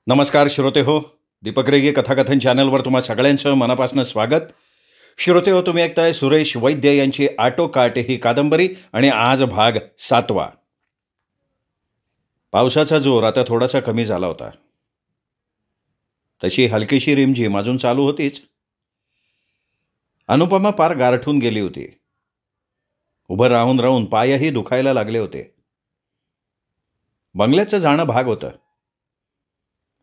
नमस्कार श्रोते हो. दीपक रेगे कथाकथन चॅनलवर तुम्हा सगळ्यांचं मनापासून स्वागत. श्रोते हो, तुम्ही ऐकताय सुरेश वैद्य यांची आटोकाट ही कादंबरी आणि आज भाग 7वा. पावसाचा जोर आता थोडासा कमी झाला होता. तशी हलकीशी रिमझिम अजून चालू होतीच. अनुपमा पार गारठून गेली होती. उभं राहून राहून पायही दुखायला लागले होते. बंगल्याचं जाणं भाग होतं.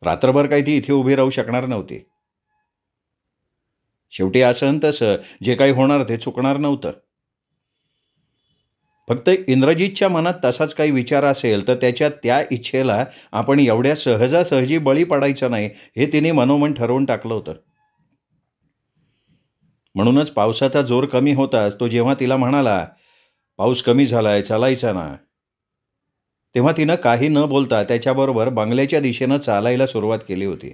रात्रभर काही ती इथे उभी राहू शकणार नव्हती. शेवटी असं तसं जे काही होणार ते चुकणार नव्हतं. फक्त इंद्रजितच्या मनात तसाच काही विचार असेल तर त्याच्या त्या इच्छेला आपण एवढ्या सहजासहजी बळी पडायचं नाही हे तिने मनोमन ठरवून टाकलं होतं. म्हणूनच पावसाचा जोर कमी होताच तो जेव्हा तिला म्हणाला, पाऊस कमी झालाय, चालायचा ना, तेव्हा तिनं काही न बोलता त्याच्याबरोबर बंगल्याच्या दिशेनं चालायला सुरुवात केली होती.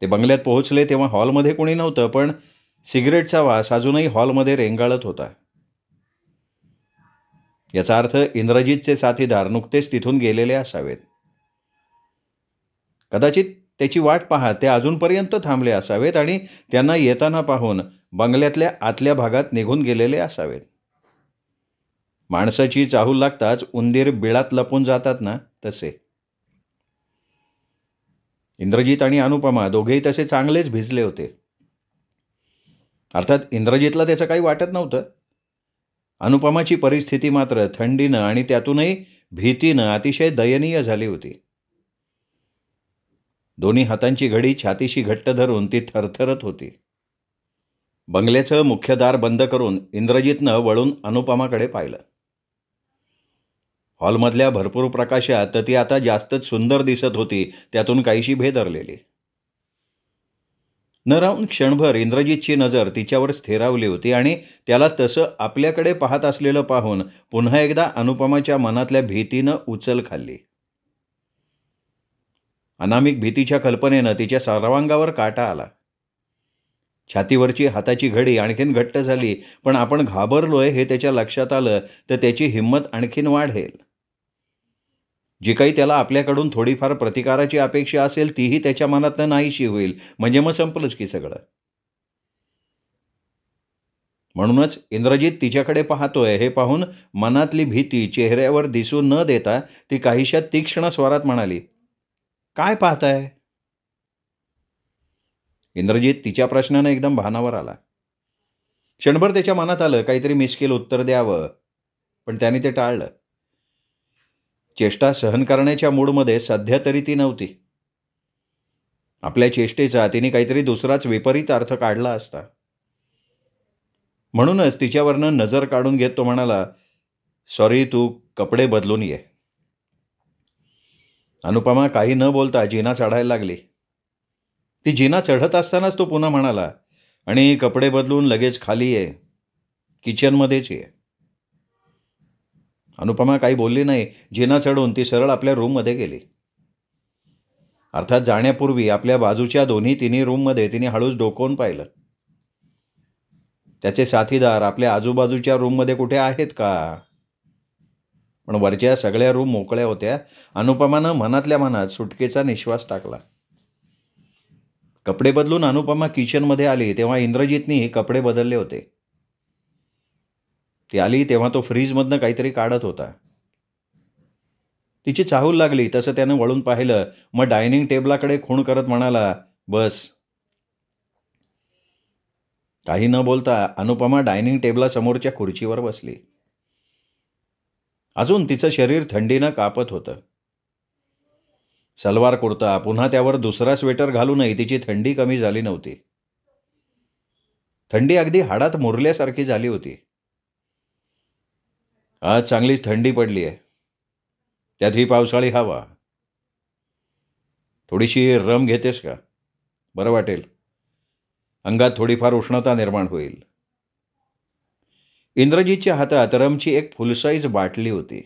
ते बंगल्यात पोहोचले तेव्हा हॉलमध्ये कोणी नव्हतं, पण सिगरेटचा वास अजूनही हॉलमध्ये रेंगाळत होता. याचा अर्थ इंद्रजितचे साथीदार नुकतेच तिथून गेलेले असावेत. कदाचित त्याची वाट पाहत ते अजूनपर्यंत थांबले असावेत आणि त्यांना येताना पाहून बंगल्यातल्या आतल्या भागात निघून गेलेले असावेत. माणसाची चाहूल लागताच उंदीर बिळात लपून जातात ना, तसे. इंद्रजित आणि अनुपमा दोघेही तसे चांगलेच भिजले होते. अर्थात इंद्रजितला त्याचं काही वाटत नव्हतं. अनुपमाची परिस्थिती मात्र थंडीनं आणि त्यातूनही भीतीनं अतिशय दयनीय झाली होती. दोन्ही हातांची घडी छातीशी घट्ट धरून ती थरथरत होती. बंगल्याचं मुख्य दार बंद करून इंद्रजितनं वळून अनुपमाकडे पाहिलं. हॉलमधल्या भरपूर प्रकाशात तर ती आता जास्तच सुंदर दिसत होती, त्यातून काहीशी भेदरलेली. न राहून क्षणभर इंद्रजितची नजर तिच्यावर स्थिरावली होती आणि त्याला तसं आपल्याकडे पाहत असलेलं पाहून पुन्हा एकदा अनुपमाच्या मनातल्या भीतीनं उचल खाल्ली. अनामिक भीतीच्या कल्पनेनं तिच्या सर्वांगावर काटा आला. छातीवरची हाताची घडी आणखीन घट्ट झाली, पण आपण घाबरलोय हे त्याच्या लक्षात आलं तर त्याची हिंमत आणखीन वाढेल. जी काही त्याला आपल्याकडून थोडीफार प्रतिकाराची अपेक्षा असेल तीही त्याच्या मनातनं नाहीशी होईल, म्हणजे मग संपलंच की सगळं. म्हणूनच इंद्रजित तिच्याकडे पाहतोय हे पाहून मनातली भीती चेहऱ्यावर दिसू न देता ती काहीशा तीक्ष्ण स्वरात म्हणाली, काय पाहताय? इंद्रजित तिच्या प्रश्नानं एकदम भानावर आला. क्षणभर त्याच्या मनात आलं काहीतरी मिश्किल उत्तर द्यावं, पण त्याने ते टाळलं. चेष्टा सहन करण्याच्या मूडमध्ये सध्या तरी ती नव्हती. आपल्या चेष्टेचा तिने काहीतरी दुसराच विपरीत अर्थ काढला असता. म्हणूनच तिच्यावरनं नजर काढून घेत तो म्हणाला, सॉरी, तू कपडे बदलून ये. अनुपमा काही न बोलता जिना चढायला लागली. ती जिना चढत असतानाच तो पुन्हा म्हणाला, आणि कपडे बदलून लगेच खाली ये, किचनमध्येच ये. अनुपमा काही बोलली नाही. जिना चढून ती सरळ आपल्या रूममध्ये गेली. अर्थात जाण्यापूर्वी आपल्या बाजूच्या तिन्ही रूममध्ये तिने हळूच डोकावून पाहिलं. त्याचे साथीदार आपल्या आजूबाजूच्या रूममध्ये कुठे आहेत का? पण वरच्या सगळ्या रूम मोकळ्या होत्या. अनुपमानं मनातल्या मनात सुटकेचा निश्वास टाकला. कपडे बदलून अनुपमा किचनमध्ये आली तेव्हा इंद्रजितनीही कपडे बदलले होते. ती आली तेव्हा तो फ्रीजमधनं काहीतरी काढत होता. तिची चाहूल लागली तसं त्यानं वळून पाहिलं. मग डायनिंग टेबलाकडे खूण करत म्हणाला, बस. काही न बोलता अनुपमा डायनिंग टेबलासमोरच्या खुर्चीवर बसली. अजून तिचं शरीर थंडीनं कापत होतं. सलवार कुर्ता पुन्हा त्यावर दुसरा स्वेटर घालूनही तिची थंडी कमी झाली नव्हती. थंडी अगदी हाडात मुरल्यासारखी झाली होती. आज चांगलीच थंडी पडली आहे, त्यात ही पावसाळी हवा. थोडीशी रम घेतेस का? बरं वाटेल. अंगात थोडीफार उष्णता निर्माण होईल. इंद्रजितच्या हातात रमची एक फुलसाईज बाटली होती.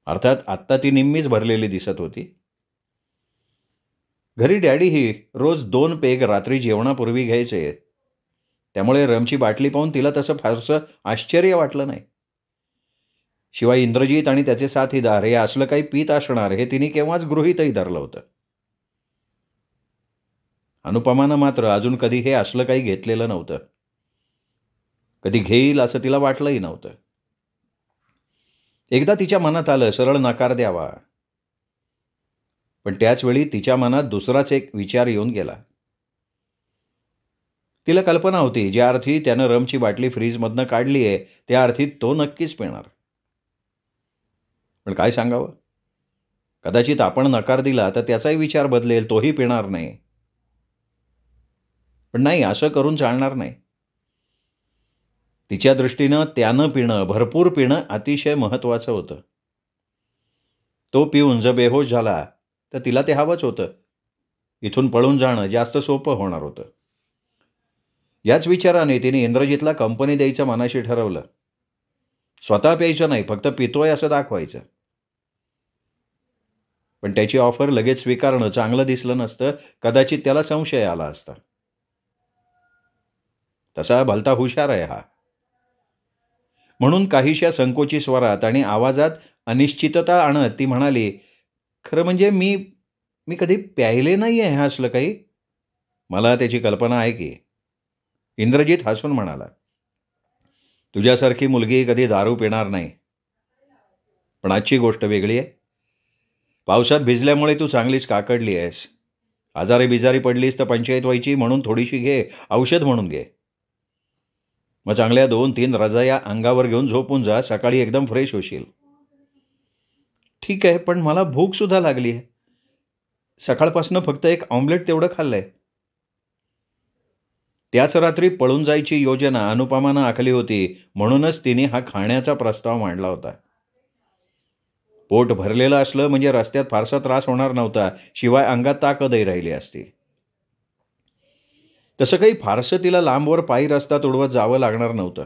अर्थात आत्ता ती निम्मीच भरलेली दिसत होती. घरी डॅडीही रोज 2 पेग रात्री जेवणापूर्वी घ्यायचे, त्यामुळे रमची बाटली पाहून तिला तसं फारसं आश्चर्य वाटलं नाही. शिवाय इंद्रजित आणि त्याचे साथीदार हे असलं काही पीत असणार हे तिने केव्हाच गृहीतही धरलं होतं. अनुपमानं मात्र अजून कधी हे असलं काही घेतलेलं नव्हतं. कधी घेईल असं तिला वाटलंही नव्हतं. एकदा तिच्या मनात आलं सरळ नकार द्यावा, पण त्याचवेळी तिच्या मनात दुसराच एक विचार येऊन गेला. तिला कल्पना होती ज्या अर्थी त्यानं रमची बाटली फ्रीजमधनं काढली आहे त्या अर्थी तो नक्कीच पिणार. पण काय सांगावं, कदाचित आपण नकार दिला तर त्याचाही विचार बदलेल, तोही पिणार नाही. पण नाही, असं करून चालणार नाही. तिच्या दृष्टीनं त्यानं पिणं, भरपूर पिणं अतिशय महत्त्वाचं होतं. तो पिऊन जर बेहोश झाला तर तिला ते हवंच होतं. इथून पळून जाणं जास्त सोपं होणार होतं. याच विचाराने तिने इंद्रजितला कंपनी द्यायचं मनाशी ठरवलं. स्वतः प्यायचं नाही, फक्त पितोय असं दाखवायचं. पण त्याची ऑफर लगेच स्वीकारणं चांगलं दिसलं नसतं. कदाचित त्याला संशय आला असता. तसा भलता हुशार आहे हा. म्हणून काहीशा संकोची स्वरात आणि आवाजात अनिश्चितता आणत ती म्हणाली, खरं म्हणजे मी कधी प्यायले नाही आहे हे असलं काही. मला त्याची कल्पना आहे की. इंद्रजित हसून म्हणाला, तुझ्यासारखी मुलगी कधी दारू पिणार नाही. पण आजची गोष्ट वेगळी आहे. पावसात भिजल्यामुळे तू चांगलीच काकडली आहेस. आजारी बिजारी पडलीस तर पंचायत व्हायची, म्हणून थोडीशी घे, औषध म्हणून घे. मग चांगल्या 2-3 रजाया अंगावर घेऊन झोपून जा, सकाळी एकदम फ्रेश होशील. ठीक आहे, पण मला भूक सुद्धा लागली आहे. सकाळपासून फक्त एक ऑमलेट तेवढं खाल्लंय. त्याच रात्री पळून जायची योजना अनुपमानं आखली होती, म्हणूनच तिने हा खाण्याचा प्रस्ताव मांडला होता. पोट भरलेलं असलं म्हणजे रस्त्यात फारसा त्रास होणार नव्हता, शिवाय अंगात ताकदही राहिली असती. तसं काही फारसं तिला लांबवर पायी रस्ता तुडवत जावं लागणार नव्हतं.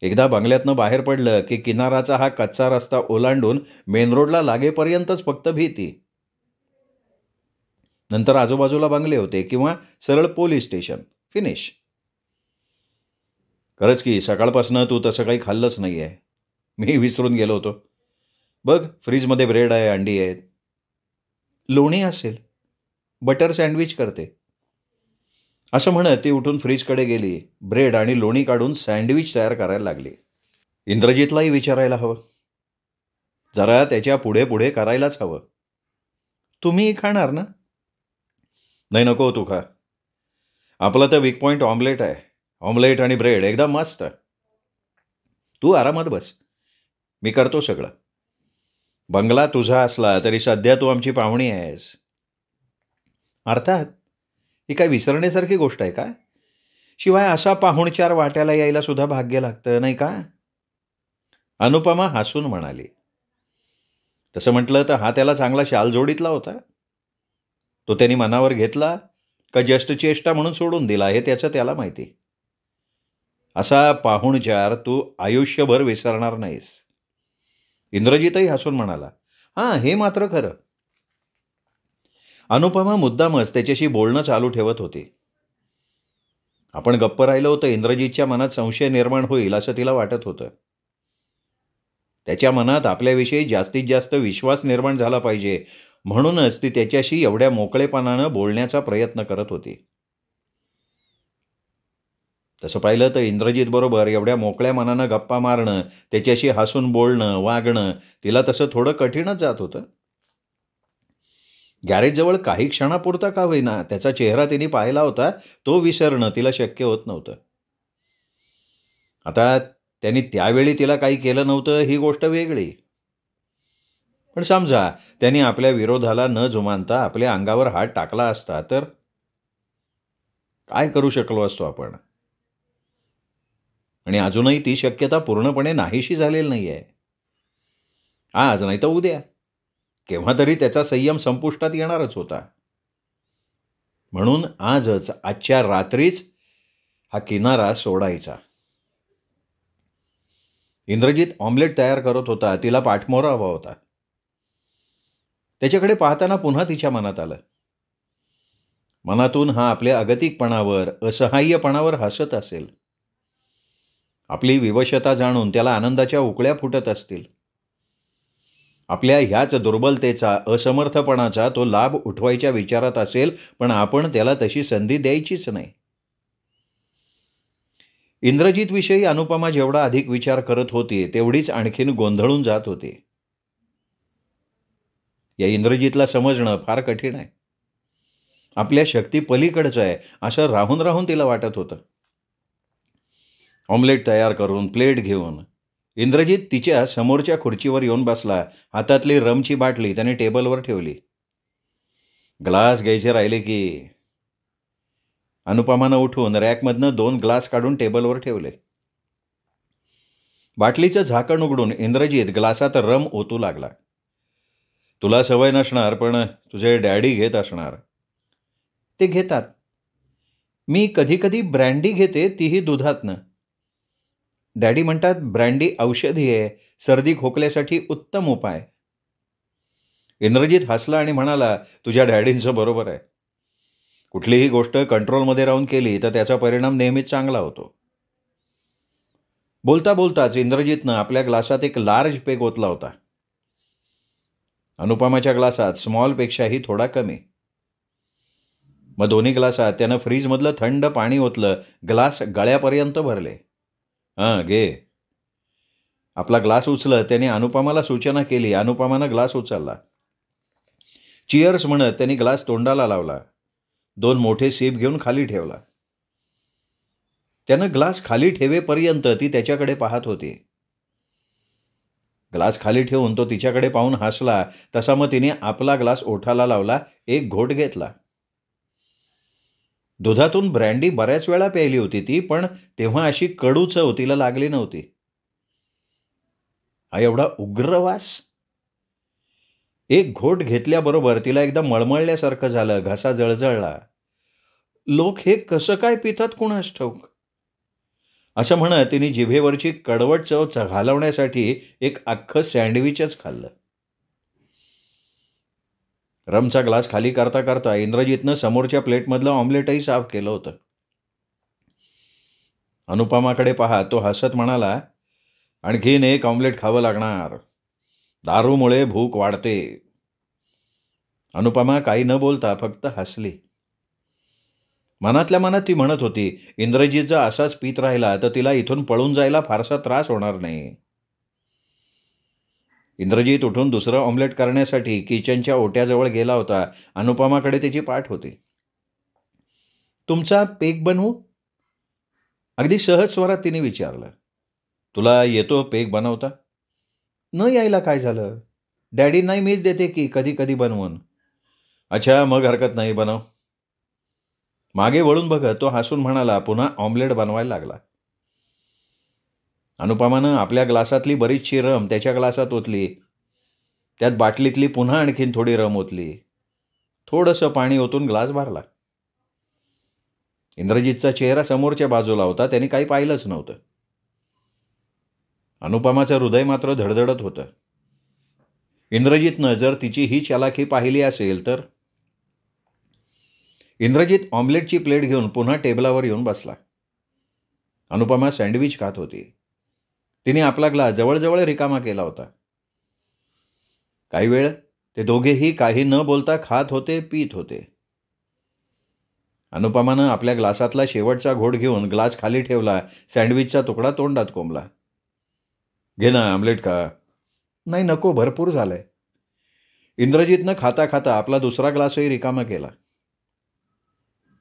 एकदा बंगल्यातनं बाहेर पडलं की किनाराचा हा कच्चा रस्ता ओलांडून मेन रोडला लागेपर्यंतच फक्त भीती. नंतर आजूबाजूला बंगले होते किंवा सरळ पोलीस स्टेशन, फिनिश. खरंच की सकाळपासून तू तसं काही खाल्लंच नाही आहे. मी विसरून गेलो होतो. बघ, फ्रीजमध्ये ब्रेड आहे, अंडी आहेत. लोणी असेल, बटर सँडविच करते. असं म्हणत ती उठून फ्रीजकडे गेली. ब्रेड आणि लोणी काढून सँडविच तयार करायला लागली. इंद्रजितलाही विचारायला हवं. जरा त्याच्या पुढे पुढे करायलाच हवं. तुम्हीही खाणार ना? नाही, नको तू खा. आपलं तर वीक पॉईंट ऑमलेट आहे. ऑमलेट आणि ब्रेड एकदम मस्त. तू आरामात बस, मी करतो सगळं. बंगला तुझा असला तरी सध्या तू आमची पाहुणी आहेस. अर्थात ही काय विसरण्यासारखी गोष्ट आहे का? शिवाय असा पाहुणचार वाट्याला यायला सुद्धा भाग्य लागतं, नाही का? अनुपमा हसून म्हणाली. तसं म्हटलं तर हा त्याला चांगला शालजोडीतला होता. तो त्यांनी मनावर घेतला का जस्ट चेष्टा म्हणून सोडून दिला हे त्याचं त्याला माहिती. असा पाहुणचार तू आयुष्यभर विसरणार नाहीस. इंद्रजितही हसून म्हणाला, हां, हे मात्र खरं. अनुपमा मुद्दामच त्याच्याशी बोलणं चालू ठेवत होती. आपण गप्प राहिलो होतं, इंद्रजितच्या मनात संशय निर्माण होईल असं तिला वाटत होतं. त्याच्या मनात आपल्याविषयी जास्तीत जास्त विश्वास निर्माण झाला पाहिजे, म्हणूनच ती त्याच्याशी एवढ्या मोकळेपणानं बोलण्याचा प्रयत्न करत होती. तसं पाहिलं तर इंद्रजित बरोबर एवढ्या मोकळ्या मनानं गप्पा मारणं, त्याच्याशी हसून बोलणं, वागणं तिला तसं थोडं कठीणच जात होतं. गॅरेजजवळ काही क्षणापुरता का होईना त्याचा चेहरा तिने पाहिला होता, तो विसरणं तिला शक्य होत नव्हतं. आता त्यांनी त्यावेळी तिला काही केलं नव्हतं ही गोष्ट वेगळी. पण समजा त्यांनी आपल्या विरोधाला न जुमानता आपल्या अंगावर हात टाकला असता तर काय करू शकलो असतो आपण? आणि अजूनही ती शक्यता पूर्णपणे नाहीशी झालेली नाही आहे. आज नाही तर उद्या केव्हा तरी त्याचा संयम संपुष्टात येणारच होता. म्हणून आजच, आजच्या रात्रीच हा किनारा सोडायचा. इंद्रजित ऑमलेट तयार करत होता. तिला पाठमोरा हवा होता. त्याच्याकडे पाहताना पुन्हा तिच्या मनात आलं. मनातून हा आपल्या अगतिकपणावर, असहाय्यपणावर हसत असेल. आपली विवशता जाणून त्याला आनंदाच्या उकळ्या फुटत असतील. आपल्या ह्याच दुर्बलतेचा, असमर्थपणाचा तो लाभ उठवायच्या विचारात असेल, पण आपण त्याला तशी संधी द्यायचीच नाही. इंद्रजितविषयी अनुपमा जेवढा अधिक विचार करत होती, तेवढीच आणखीन गोंधळून जात होती. या इंद्रजितला समजणं फार कठीण आहे. आपल्या शक्ती पलीकडचं आहे असं राहून राहून तिला वाटत होतं. ऑमलेट तयार करून प्लेट घेऊन इंद्रजित तिच्या समोरच्या खुर्चीवर येऊन बसला. हातातली रमची बाटली त्याने टेबलवर ठेवली. ग्लास घ्यायचे राहिले की. अनुपमानं उठून रॅकमधनं 2 ग्लास काढून टेबलवर ठेवले. बाटलीचं झाकण उघडून इंद्रजित ग्लासात रम ओतू लागला. तुला सवय नसणार, पण तुझे डॅडी घेत असणार. ते घेतात. मी कधी कधी ब्रँडी घेते, तीही दुधातनं. डॅडी म्हणतात ब्रँडी औषधी आहे, सर्दी खोकल्यासाठी उत्तम उपाय. इंद्रजित हसला आणि म्हणाला, तुझ्या डॅडींचं बरोबर आहे. कुठलीही गोष्ट कंट्रोलमध्ये राहून केली तर त्याचा परिणाम नेहमीच चांगला होतो. बोलता बोलताच इंद्रजितनं आपल्या ग्लासात एक लार्ज पेग ओतला होता. अनुपमाच्या ग्लासात स्मॉलपेक्षाही थोडा कमी. मग दोन्ही ग्लासात त्यानं फ्रीजमधलं थंड पाणी ओतलं. ग्लास गळ्यापर्यंत भरले. हां घे. आपला ग्लास उचलत त्याने अनुपमाला सूचना केली. अनुपमानं ग्लास उचलला. चिअर्स म्हणत त्यांनी ग्लास तोंडाला लावला. 2 मोठे सीप घेऊन खाली ठेवला. त्यानं ग्लास खाली ठेवेपर्यंत ती त्याच्याकडे पाहत होती. ग्लास खाली ठेवून तो तिच्याकडे पाहून हसला. तसा मग तिने आपला ग्लास ओठाला लावला. एक घोट घेतला. दुधातून ब्रँडी बऱ्याच वेळा प्यायली होती ती, पण तेव्हा अशी कडू चव तिला लागली नव्हती. हा एवढा उग्र वास. एक घोट घेतल्याबरोबर तिला एकदा मळमळल्यासारखं झालं. घसा जळजळला. लोक हे कसं काय पितात कुणास ठाऊक, असं म्हणत तिने जिभेवरची कडवट चव घालवण्यासाठी एक अख्खं सँडविचच खाल्लं. रमचा ग्लास खाली करता करता इंद्रजितनं समोरच्या प्लेटमधलं ऑमलेटही साफ केलं होतं. अनुपमाकडे पाहत तो हसत म्हणाला, आणखीन एक ऑमलेट खावं लागणार. दारूमुळे भूक वाढते. अनुपमा काही न बोलता फक्त हसली. मनातल्या मनात ती म्हणत होती, इंद्रजित जर असाच पीत राहिला तर तिला इथून पळून जायला फारसा त्रास होणार नाही. इंद्रजित उठून दुसरं ऑमलेट करण्यासाठी किचनच्या ओट्याजवळ गेला होता. अनुपमाकडे त्याची पाठ होती. तुमचा पेक बनवू? अगदी सहज स्वरात तिने विचारलं. तुला येतो पेक बनवता? न यायला काय झालं? डॅडींनाही मीच देते की कधी कधी बनवून. अच्छा, मग हरकत नाही, बनव. मागे वळून बघत तो हसून म्हणाला. पुन्हा ऑमलेट बनवायला लागला. अनुपमानं आपल्या ग्लासातली बरीचशी रम त्याच्या ग्लासात ओतली. त्यात बाटलीतली पुन्हा आणखीन थोडी रम ओतली. थोडंसं पाणी ओतून ग्लास भरला. इंद्रजितचा चेहरा समोरच्या बाजूला होता. त्याने काही पाहिलंच नव्हतं. अनुपमाचं हृदय मात्र धडधडत होतं. इंद्रजितनं जर तिची ही चालाखी पाहिली असेल तर. इंद्रजित ऑमलेटची प्लेट घेऊन पुन्हा टेबलावर येऊन बसला. अनुपमा सँडविच खात होती. तिने आपला ग्लास जवळजवळ रिकामा केला होता. काही वेळ ते दोघेही काही न बोलता खात होते, पीत होते. अनुपमानं आपल्या ग्लासातला शेवटचा घोट घेऊन ग्लास खाली ठेवला. सँडविचचा तुकडा तोंडात कोंबला. घे ना, ऑमलेट खा. नाही नको, भरपूर झालंय. इंद्रजितनं खाता खाता आपला दुसरा ग्लासही रिकामा केला.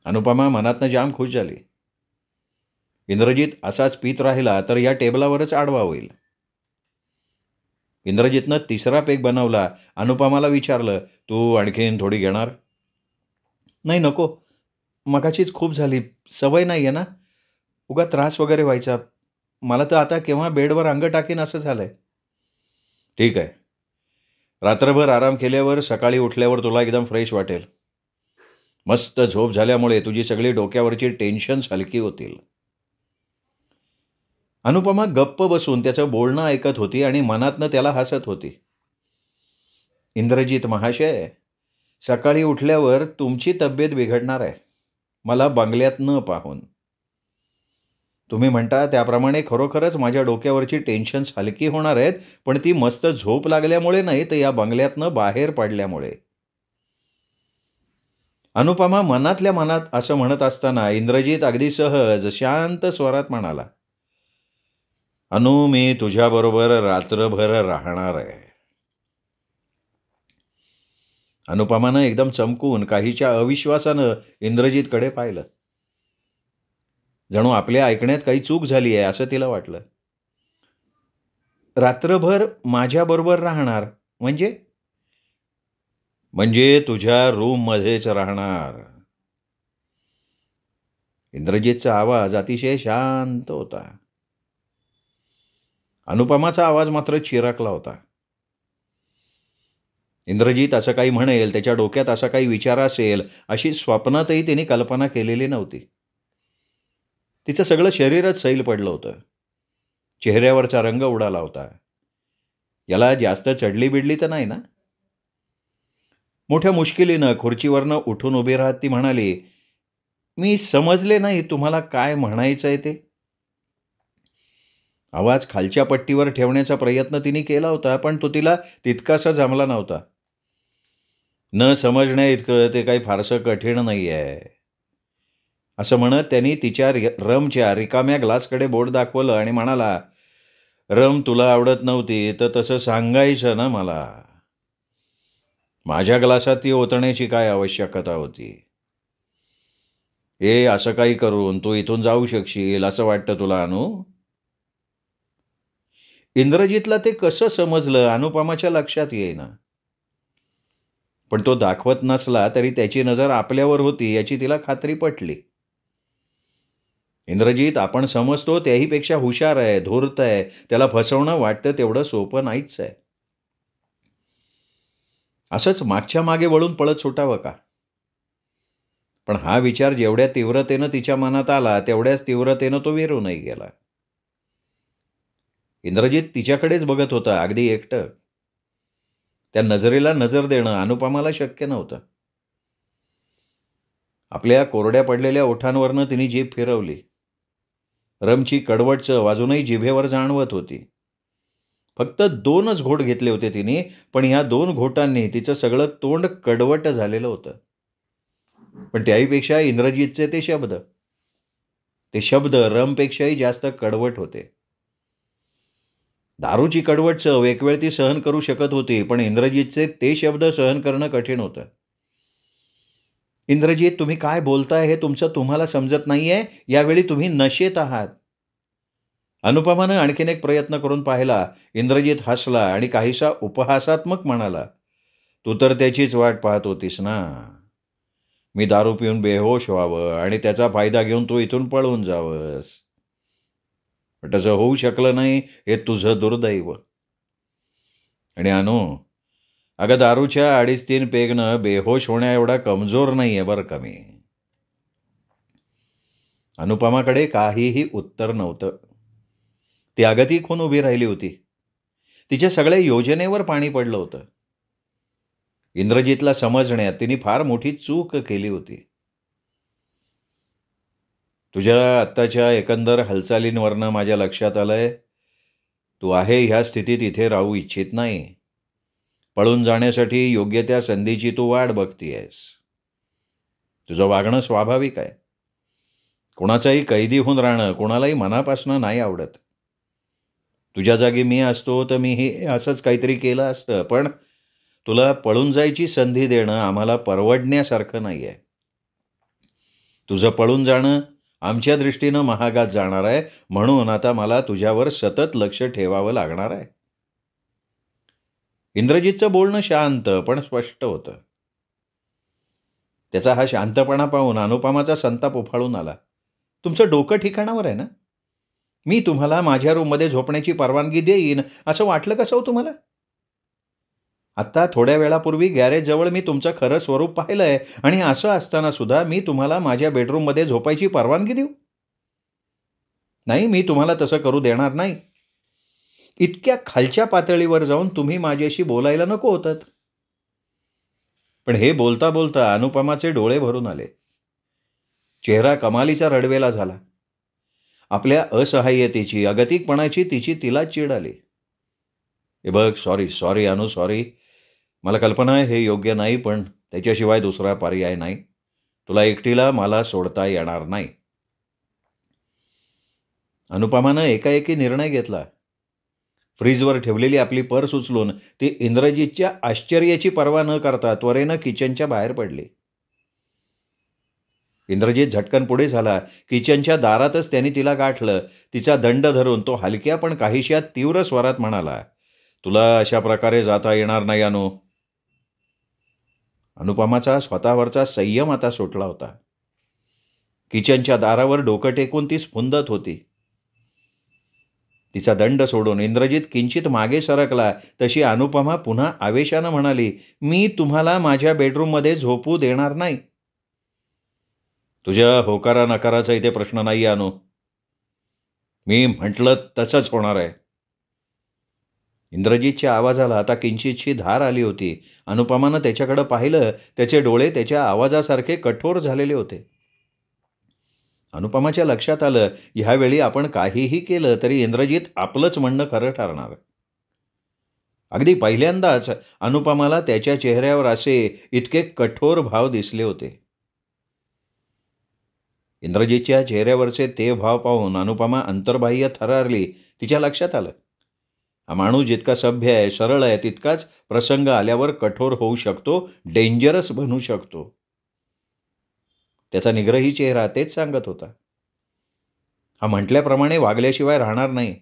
अनुपमा मनातनं जाम खुश झाली. इंद्रजित असाच पीत राहिला तर या टेबलावरच आडवा होईल. इंद्रजितनं तिसरा पेक बनवला. अनुपमाला विचारलं, तू आणखीन थोडी घेणार? नाही नको, मगाचीच खूप झाली. सवय नाही आहे ना, उगा त्रास वगैरे व्हायचा. मला तर आता केव्हा बेडवर अंग टाकीन असं झालंय. ठीक आहे. रात्रभर आराम केल्यावर सकाळी उठल्यावर तुला एकदम फ्रेश वाटेल. मस्त झोप झाल्यामुळे तुझी सगळी डोक्यावरची टेन्शन्स हलकी होतील. अनुपमा गप्प बसून त्याचं बोलणं ऐकत होती आणि मनातनं त्याला हसत होती. इंद्रजित महाशय, सकाळी उठल्यावर तुमची तब्येत बिघडणार आहे, मला बंगल्यात न पाहून. तुम्ही म्हणता त्याप्रमाणे खरोखरच माझ्या डोक्यावरची टेन्शन्स हलकी होणार आहेत, पण ती मस्त झोप लागल्यामुळे नाही, तर या बंगल्यातनं बाहेर पडल्यामुळे. अनुपमा मनातल्या मनात असं म्हणत असताना इंद्रजित अगदी सहज, शांत स्वरात म्हणाला, "अनु, मी तुझ्याबरोबर रात्रभर राहणार आहे." अनुपमानं एकदम चमकून, काहीच्या अविश्वासानं इंद्रजितकडे पाहिलं. जणू आपल्या ऐकण्यात काही चूक झाली आहे असं तिला वाटलं. "रात्रभर माझ्याबरोबर राहणार म्हणजे?" "म्हणजे तुझ्या रूममध्येच राहणार." इंद्रजितचा आवाज अतिशय शांत होता. अनुपमाचा आवाज मात्र चिरकला होता. इंद्रजित असं काही म्हणेल, त्याच्या डोक्यात असा काही विचार असेल, अशी स्वप्नातही तिने कल्पना केलेली नव्हती. तिचं सगळं शरीरच सैल पडलं होतं. चेहऱ्यावरचा रंग उडाला होता. याला जास्त चढली बिडली तर नाही ना? मोठ्या मुश्किलीनं खुर्चीवरनं उठून उभी राहत ती म्हणाली, "मी समजले नाही तुम्हाला काय म्हणायचंय ते." आवाज खालच्या पट्टीवर ठेवण्याचा प्रयत्न तिने केला होता, पण तो तिला तितकासा जमला नव्हता. "न समजण्याइतकं ते काही फारसं कठीण नाही आहे." असं म्हणत त्यांनी तिच्या रमच्या रिकाम्या ग्लासकडे बोट दाखवलं आणि म्हणाला, "रम तुला आवडत नव्हती तर तसं सांगायचं ना मला. माझ्या ग्लासात ती ओतण्याची काय आवश्यकता होती? हे असं काही करून तू इथून जाऊ शकशील असं वाटतं तुला, अनु?" इंद्रजितला ते कसं समजलं अनुपमाच्या लक्षात येईना. पण तो दाखवत नसला तरी त्याची नजर आपल्यावर होती याची तिला खात्री पटली. इंद्रजित आपण समजतो त्याहीपेक्षा हुशार आहे, धूर्त आहे. त्याला फसवणं वाटतं तेवढं सोपं नाहीच आहे. असंच मागच्या मागे वळून पळत सुटावं का? पण हा विचार जेवढ्या तीव्रतेनं तिच्या मनात आला तेवढ्याच तीव्रतेनं तो विरूनही गेला. इंद्रजित तिच्याकडेच बघत होता, अगदी एकटं. त्या नजरेला नजर देणं अनुपमाला शक्य नव्हतं. आपल्या कोरड्या पडलेल्या ओठांवरनं तिने जीभ फिरवली. रमची कडवट चव अजूनही जिभेवर जाणवत होती. फक्त 2च घोट घेतले होते तिने, पण ह्या 2 घोटांनी तिचं सगळं तोंड कडवट झालेलं होतं. पण त्याहीपेक्षा इंद्रजितचे ते शब्द रमपेक्षाही जास्त कडवट होते. दारूची कडवट चव एक वेळ ती सहन करू शकत होती, पण इंद्रजितचे ते शब्द सहन करणं कठीण होतं. "इंद्रजित, तुम्ही काय बोलताय हे तुमचं तुम्हाला समजत नाहीये. यावेळी तुम्ही नशेत आहात." अनुपमानं आणखीन एक प्रयत्न करून पाहिला. इंद्रजित हसला आणि काहीसा उपहासात्मक म्हणाला, "तू तर त्याचीच वाट पाहत होतीस ना. मी दारू पिऊन बेहोश व्हावं आणि त्याचा फायदा घेऊन तू इथून पळून जावंस. पण तसं होऊ शकलं नाही हे तुझं दुर्दैव. आणि अनु, अगं दारूच्या 2.5-3 पेगनं बेहोश होण्या एवढा कमजोर नाहीये बरं का मी." अनुपमाकडे काहीही उत्तर नव्हतं. ती अगतिक होऊन उभी राहिली होती. तिच्या सगळ्या योजनेवर पाणी पडलं होतं. इंद्रजितला समजण्यात तिने फार मोठी चूक केली होती. "तुझ्या आत्ताच्या एकंदर हालचालींवरनं माझ्या लक्षात आलंय, तू आहे ह्या स्थितीत इथे राहू इच्छित नाही. पळून जाण्यासाठी योग्य त्या संधीची तू वाट बघतीयस. तुझं वागणं स्वाभाविक आहे. कोणाचाही कैदी होऊन राहणं कोणालाही मनापासनं नाही आवडत. तुझ्या जागी मी असतो तर मीही असंच काहीतरी केलं असतं, पण तुला पळून जायची संधी देणं आम्हाला परवडण्यासारखं नाही आहे. तुझं पळून जाणं आमच्या दृष्टीनं महागात जाणार आहे, म्हणून आता मला तुझ्यावर सतत लक्ष ठेवावं लागणार आहे." इंद्रजितचं बोलणं शांत पण स्पष्ट होतं. त्याचा हा शांतपणा पाहून अनुपमाचा संताप उफाळून आला. "तुमचं डोकं ठिकाणावर आहे ना? मी तुम्हाला माझ्या रूममध्ये झोपण्याची परवानगी देईन असं वाटलं कसं हो तुम्हाला? आत्ता थोड्या वेळापूर्वी गॅरेजजवळ मी तुमचं खरं स्वरूप पाहिलंय आणि असं असताना सुद्धा मी तुम्हाला माझ्या बेडरूममध्ये झोपायची परवानगी देऊ? नाही, मी तुम्हाला तसं करू देणार नाही. इतक्या खालच्या पातळीवर जाऊन तुम्ही माझ्याशी बोलायला नको होतं." पण हे बोलता बोलता अनुपमाचे डोळे भरून आले. चेहरा कमालीचा रडवेला झाला. आपल्या असहाय्यतेची, अगतिकपणाची तिला चीड आली. "हे बघ, सॉरी, सॉरी अनु, सॉरी. मला कल्पना आहे हे योग्य नाही, पण त्याच्याशिवाय दुसरा पर्याय नाही. तुला एकटीला मला सोडता येणार नाही." अनुपमानं एकाएकी निर्णय घेतला. फ्रीजवर ठेवलेली आपली पर्स उचलून ती इंद्रजीतच्या आश्चर्याची पर्वा न करता त्वरेनं किचनच्या बाहेर पडली. इंद्रजीत झटकन पुढे झाला. किचनच्या दारातच त्याने तिला गाठलं. तिचा दंड धरून तो हलक्या पण काहीशा तीव्र स्वरात म्हणाला, "तुला अशा प्रकारे जाता येणार नाही अनु." अनुपमाचा स्वतःवरचा संयम आता सुटला होता. किचनच्या दारावर डोकं टेकून ती स्फुंदत होती. तिचा दंड सोडून इंद्रजीत किंचित मागे सरकला तशी अनुपमा पुन्हा आवेशानं म्हणाली, "मी तुम्हाला माझ्या बेडरूममध्ये झोपू देणार नाही." "तुझ्या होकारा नकाराचा इथे प्रश्न नाही अनु. मी म्हटलं तसंच होणार आहे." इंद्रजीतच्या आवाजाला आता किंचितशी धार आली होती. अनुपमानं त्याच्याकडे पाहिलं. त्याचे डोळे त्याच्या आवाजासारखे कठोर झालेले होते. अनुपमाच्या लक्षात आलं, ह्यावेळी आपण काहीही केलं तरी इंद्रजीत आपलंच म्हणणं खरं ठरणार. अगदी पहिल्यांदाच अनुपमाला त्याच्या चेहऱ्यावर असे इतके कठोर भाव दिसले होते. इंद्रजीतच्या चेहऱ्यावरचे ते भाव पाहून अनुपमा अंतर्बाह्य थरारली. तिच्या लक्षात आलं, हा माणूस जितका सभ्य आहे, सरळ आहे, तितकाच प्रसंग आल्यावर कठोर होऊ शकतो, डेंजरस बनू शकतो. त्याचा निग्रही चेहरा तेच सांगत होता. हा म्हटल्याप्रमाणे वागल्याशिवाय राहणार नाही.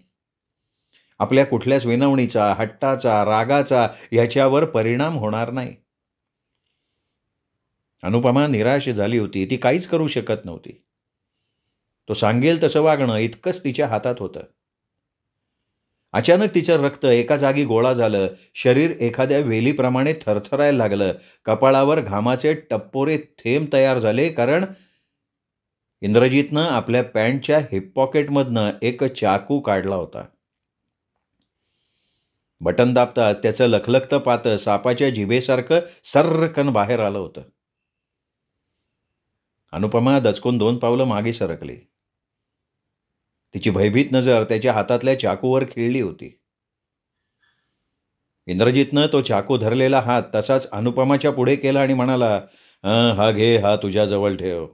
आपल्या कुठल्याच विनवणीचा, हट्टाचा, रागाचा ह्याच्यावर परिणाम होणार नाही. अनुपमा निराश झाली होती. ती काहीच करू शकत नव्हती. तो सांगेल तसं वागणं इतकंच तिच्या हातात होतं. अचानक तिचं रक्त एका जागी गोळा झालं. शरीर एखाद्या वेलीप्रमाणे थरथरायला लागलं. कपाळावर घामाचे टप्पोरे थेंब तयार झाले, कारण इंद्रजीतनं आपल्या पॅन्टच्या हिप पॉकेटमधनं एक चाकू काढला होता. बटन दाबताच त्याचं लखलखतं पातं सापाच्या जिभेसारखं सर्रकन बाहेर आलं होतं. अनुपमा दचकून 2 पावलं मागे सरकली. तिची भयभीत नजर त्याच्या हातातल्या चाकूवर खिळली होती. इंद्रजीतनं तो चाकू धरलेला हात तसाच अनुपमाच्या पुढे केला आणि म्हणाला, हा घे, हा तुझ्याजवळ ठेव."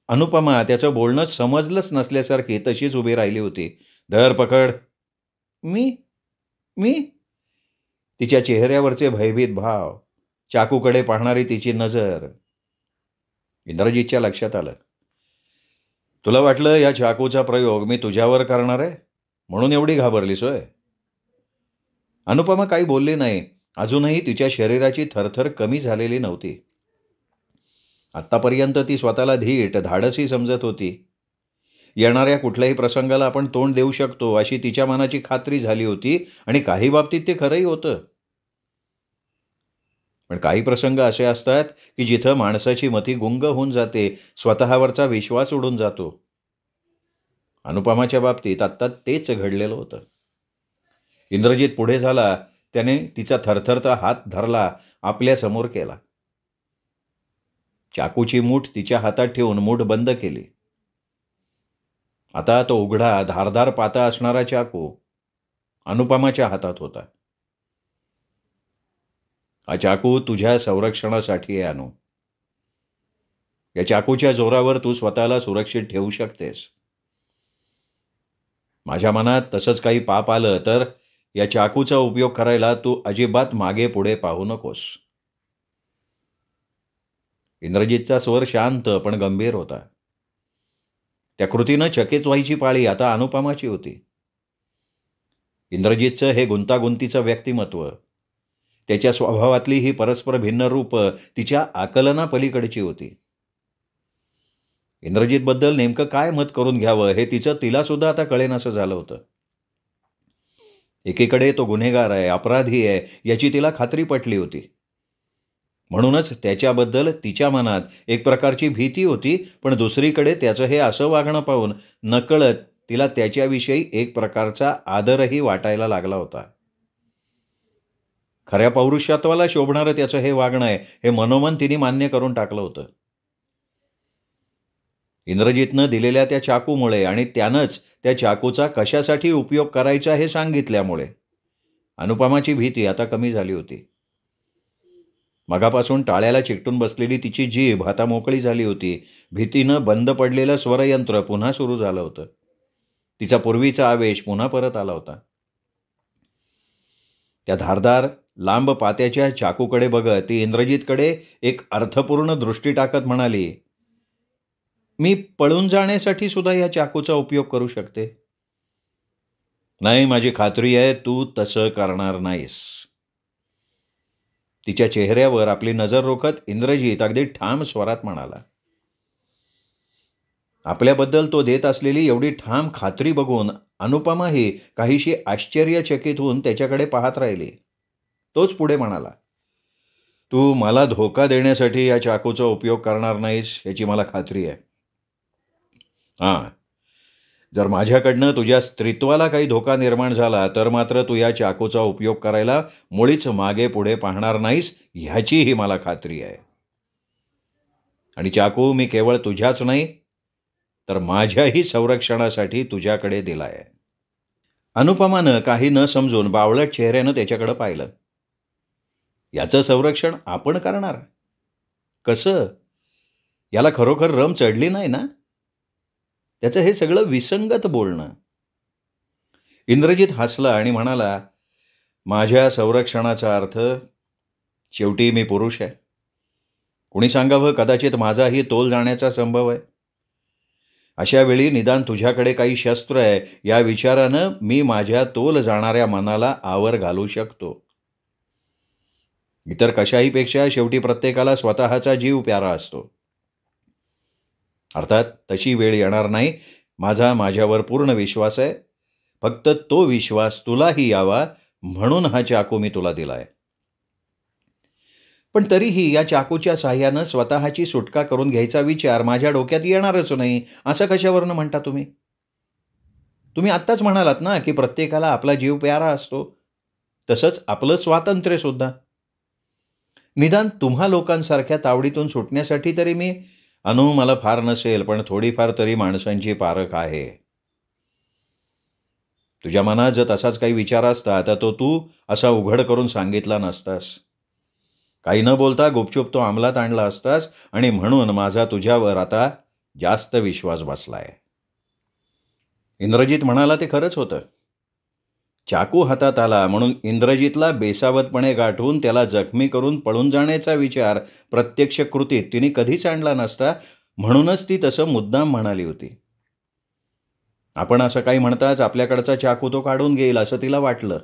अनुपमा त्याचं बोलणं समजलंच नसल्यासारखी तशीच उभी राहिली होती. "धर, पकड." "मी? मी?" तिच्या चेहऱ्यावरचे भयभीत भाव, चाकूकडे पाहणारी तिची नजर. इंद्रजीतच्या लक्षात आलं, तुला वाटलं या चाकूचा प्रयोग मी तुझ्यावर करणार आहे म्हणून एवढी घाबरलीस होय? अनुपमा काही बोलली नाही. अजूनही तिच्या शरीराची थरथर कमी झालेली नव्हती. आत्तापर्यंत ती स्वतःला धीट, धाडसी समजत होती. येणाऱ्या कुठल्याही प्रसंगाला आपण तोंड देऊ शकतो अशी तिच्या मनाची खात्री झाली होती, आणि काही बाबतीत ते खरंही होतं. पण काही प्रसंग असे असतात की जिथं माणसाची मती गुंग होऊन जाते, स्वतःवरचा विश्वास उडून जातो. अनुपमाच्या बाबतीत आत्ता तेच घडलेलं होतं. इंद्रजीत पुढे झाला. त्याने तिचा थरथरता हात धरला, आपल्या समोर केला. चाकूची मूठ तिच्या हातात ठेवून मूठ बंद केली. आता तो उघडा, धारदार पाता असणारा चाकू अनुपमाच्या हातात होता. हा चाकू तुझ्या संरक्षणासाठी आहे अनु. या चाकूच्या जोरावर तू स्वतःला सुरक्षित ठेवू शकतेस. माझ्या मनात तसंच काही पाप आलं तर या चाकूचा उपयोग करायला तू अजिबात मागे पुढे पाहू नकोस. इंद्रजीतचा स्वर शांत पण गंभीर होता. त्या कृतीनं चकित व्हायची पाळी आता अनुपमाची होती. इंद्रजीतचं हे गुंतागुंतीचं व्यक्तिमत्व, त्याच्या स्वभावातली ही परस्पर भिन्न रूपं तिच्या आकलनापलीकडची होती. इंद्रजीतबद्दल नेमकं काय मत करून घ्यावं हे तिला सुद्धा आता कळेनासं झालं होतं. एकीकडे तो गुन्हेगार आहे, अपराधी आहे, याची तिला खात्री पटली होती. म्हणूनच त्याच्याबद्दल तिच्या मनात एक प्रकारची भीती होती, पण दुसरीकडे त्याचं हे असं वागणं पाहून नकळत तिला त्याच्याविषयी एक प्रकारचा आदरही वाटायला लागला होता. खऱ्या पौरुषत्वाला शोभणारं त्याचं हे वागणं आहे हे मनोमन तिने मान्य करून टाकलं होतं. इंद्रजितनं दिलेल्या त्या चाकूमुळे आणि त्यानंच त्या चाकूचा कशासाठी उपयोग करायचा हे सांगितल्यामुळे अनुपमाची भीती आता कमी झाली होती. मगापासून टाळ्याला चिकटून बसलेली तिची जीभ आता मोकळी झाली होती. भीतीनं बंद पडलेलं स्वरयंत्र पुन्हा सुरू झालं होतं. तिचा पूर्वीचा आवेश पुन्हा परत आला होता. त्या धारदार लांब पात्याच्या चाकूकडे बघत ती इंद्रजितकडे एक अर्थपूर्ण दृष्टी टाकत म्हणाली, मी पळून जाण्यासाठी सुद्धा या चाकूचा उपयोग करू शकते. नाही, माझी खात्री आहे तू तसं करणार नाहीस. तिच्या चेहऱ्यावर आपली नजर रोखत इंद्रजित अगदी ठाम स्वरात म्हणाला. आपल्याबद्दल तो देत असलेली एवढी ठाम खात्री बघून अनुपमाही काहीशी आश्चर्यचकित होऊन त्याच्याकडे पाहत राहिली. तोच पुढे म्हणाला, तू मला धोका देण्यासाठी या चाकूचा उपयोग करणार नाहीस याची मला खात्री आहे. हां, जर माझ्याकडनं तुझ्या स्त्रीत्वाला काही धोका निर्माण झाला तर मात्र तू या चाकूचा उपयोग करायला मुळीच मागे पुढे पाहणार नाहीस ह्याचीही मला खात्री आहे. आणि चाकू मी केवळ तुझ्याच नाही तर माझ्याही संरक्षणासाठी तुझ्याकडे दिलाय. अनुपमानं काही न समजून बावळट चेहऱ्यानं त्याच्याकडे पाहिलं. याचं संरक्षण आपण करणार? कसं? याला खरोखर रम चढली नाही ना? त्याचं हे सगळं विसंगत बोलणं. इंद्रजित हसला आणि म्हणाला, माझ्या संरक्षणाचा अर्थ शेवटी मी पुरुष आहे. कुणी सांगावं, कदाचित माझाही तोल जाण्याचा संभव आहे. अशा वेळी निदान तुझ्याकडे काही शस्त्र आहे या विचारानं मी माझ्या तोल जाणाऱ्या मनाला आवर घालू शकतो. इतर कशाही पेक्षा शेवटी प्रत्येकाला स्वतःचा जीव प्यारा असतो. अर्थात तशी वेळ येणार नाही, माझ्यावर पूर्ण विश्वास आहे. फक्त तो विश्वास तुलाही यावा म्हणून हा चाकू मी तुला दिलाय. पण तरीही या चाकूच्या साह्यानं स्वतःची सुटका करून घ्यायचा विचार माझ्या डोक्यात येणारच नाही असं कशावरनं म्हणता तुम्ही? तुम्ही आत्ताच म्हणालात ना की प्रत्येकाला आपला जीव प्यारा असतो. तसंच आपलं स्वातंत्र्य सुद्धा. निदान तुम्हा लोकांसारख्या तावडीतून सुटण्यासाठी तरी मला फार नसेल पण थोडीफार तरी माणसांची पारख आहे. तुझ्या मनात जर तसाच काही विचार असता तर तो तू असा उघड करून सांगितला नसतास. काही न बोलता गुपचूप तो अंमलात आणला असतास आणि म्हणून माझा तुझ्यावर आता जास्त विश्वास बसलाय. इंद्रजित म्हणाला ते खरंच होतं. चाकू हातात आला म्हणून इंद्रजितला बेसावतपणे गाठून त्याला जखमी करून पळून जाण्याचा विचार प्रत्यक्ष कृतीत तिने कधीच आणला नसता. म्हणूनच ती तसं मुद्दाम म्हणाली होती. आपण असं काही म्हणताच आपल्याकडचा चाकू तो काढून घेईल असं तिला वाटलं.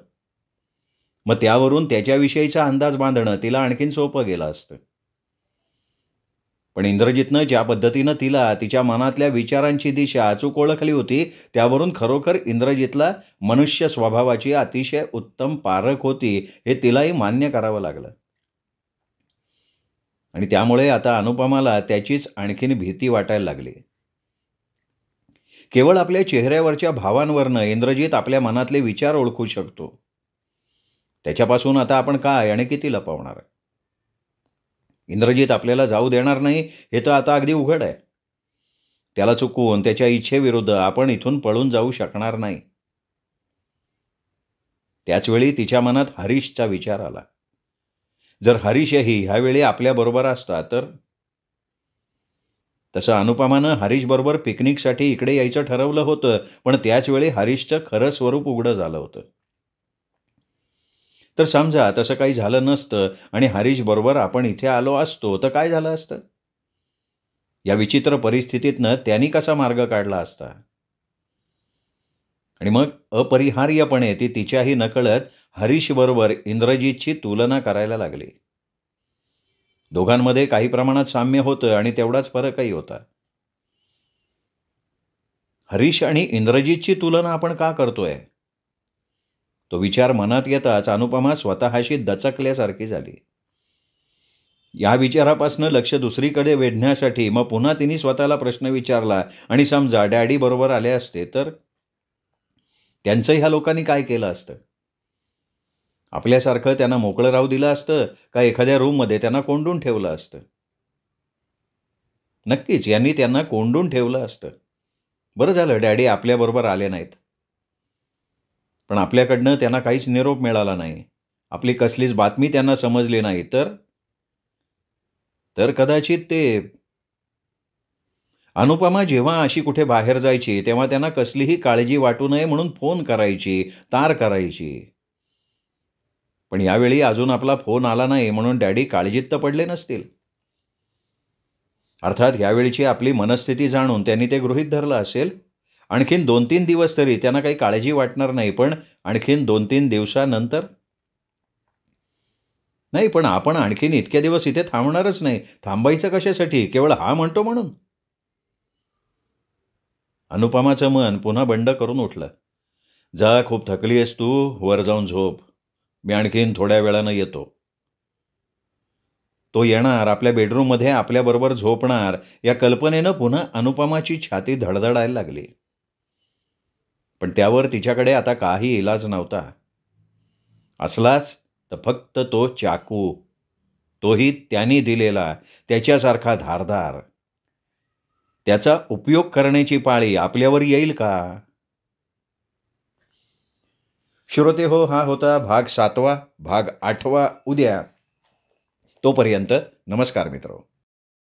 मग त्यावरून त्याच्याविषयीचा अंदाज बांधणं तिला आणखीन सोपं गेलं असतं. पण इंद्रजितनं ज्या पद्धतीनं तिला तिच्या मनातल्या विचारांची दिशा अचूक ओळखली होती त्यावरून खरोखर इंद्रजितला मनुष्य स्वभावाची अतिशय उत्तम पारख होती हे तिलाही मान्य करावं लागलं. आणि त्यामुळे आता अनुपमाला त्याचीच आणखीन भीती वाटायला लागली. केवळ आपल्या चेहऱ्यावरच्या भावांवरनं इंद्रजित आपल्या मनातले विचार ओळखू शकतो. त्याच्यापासून आता आपण काय आणि किती लपवणार? इंद्रजित आपल्याला जाऊ देणार नाही हे तर आता अगदी उघड आहे. त्याला चुकवून त्याच्या इच्छेविरुद्ध आपण इथून पळून जाऊ शकणार नाही. त्याचवेळी तिच्या मनात हरीशचा विचार आला. जर हरीशही ह्यावेळी आपल्याबरोबर असता तर? तसं अनुपमानं हरीशबरोबर पिकनिकसाठी इकडे यायचं ठरवलं होतं पण त्याचवेळी हरीशचं खरं स्वरूप उघडं झालं होतं. तर समजा तसं काही झालं नसतं आणि हरीशबरोबर आपण इथे आलो असतो तर काय झालं असतं? या विचित्र परिस्थितीतनं त्यांनी कसा मार्ग काढला असता? आणि मग अपरिहार्यपणे ती तिच्याही नकळत हरीशबरोबर इंद्रजितची तुलना करायला लागली. दोघांमध्ये काही प्रमाणात साम्य होतं आणि तेवढाच फरकही होता. हरीश आणि इंद्रजितची तुलना आपण का करतोय? तो विचार मनात येताच अनुपमा स्वतःशी दचकल्यासारखी झाली. या विचारापासून लक्ष दुसरीकडे वेधण्यासाठी मग पुन्हा तिने स्वतःला प्रश्न विचारला, आणि समजा डॅडी बरोबर आले असते तर? त्यांचं ह्या लोकांनी काय केलं असतं? आपल्यासारखं त्यांना मोकळं राहू दिलं असतं का एखाद्या रूममध्ये त्यांना कोंडून ठेवलं असतं? नक्कीच यांनी त्यांना कोंडून ठेवलं असतं. बरं झालं डॅडी आपल्याबरोबर आले नाहीत. पण आपल्याकडनं त्यांना काहीच निरोप मिळाला नाही. आपली कसलीच बातमी त्यांना समजली नाही. तर कदाचित ते अनुपमा जेव्हा अशी कुठे बाहेर जायची, तेव्हा त्यांना कसलीही काळजी वाटू नये म्हणून फोन करायची, तार करायची. पण यावेळी अजून आपला फोन आला नाही म्हणून डॅडी काळजीत तर पडले नसतील. अर्थात यावेळची आपली मनस्थिती जाणून त्यांनी ते गृहीत धरलं असेल. आणखीन 2-3 दिवस तरी त्यांना काही काळजी वाटणार नाही. पण आणखीन 2-3 दिवसानंतर? नाही, पण आपण आणखीन इतके दिवस इथे थांबणारच नाही. थांबायचं कशासाठी? केवळ हा म्हणतो म्हणून? अनुपमाचं मन पुन्हा बंड करून उठलं. "जा, खूप थकली आहेस तू. वर जाऊन झोप. मी आणखीन थोड्या वेळानं येतो." तो येणार, आपल्या बेडरूममध्ये आपल्याबरोबर झोपणार, या कल्पनेनं पुन्हा अनुपमाची छाती धडधडायला लागली. पण त्यावर तिच्याकडे आता काही इलाज नव्हता. असलाच तर फक्त तो चाकू, तोही त्याने दिलेला, त्याच्यासारखा धारदार. त्याचा उपयोग करण्याची पाळी आपल्यावर येईल का? श्रोते हो, हा होता भाग 7वा. भाग 8वा उद्या. तोपर्यंत नमस्कार मित्रो.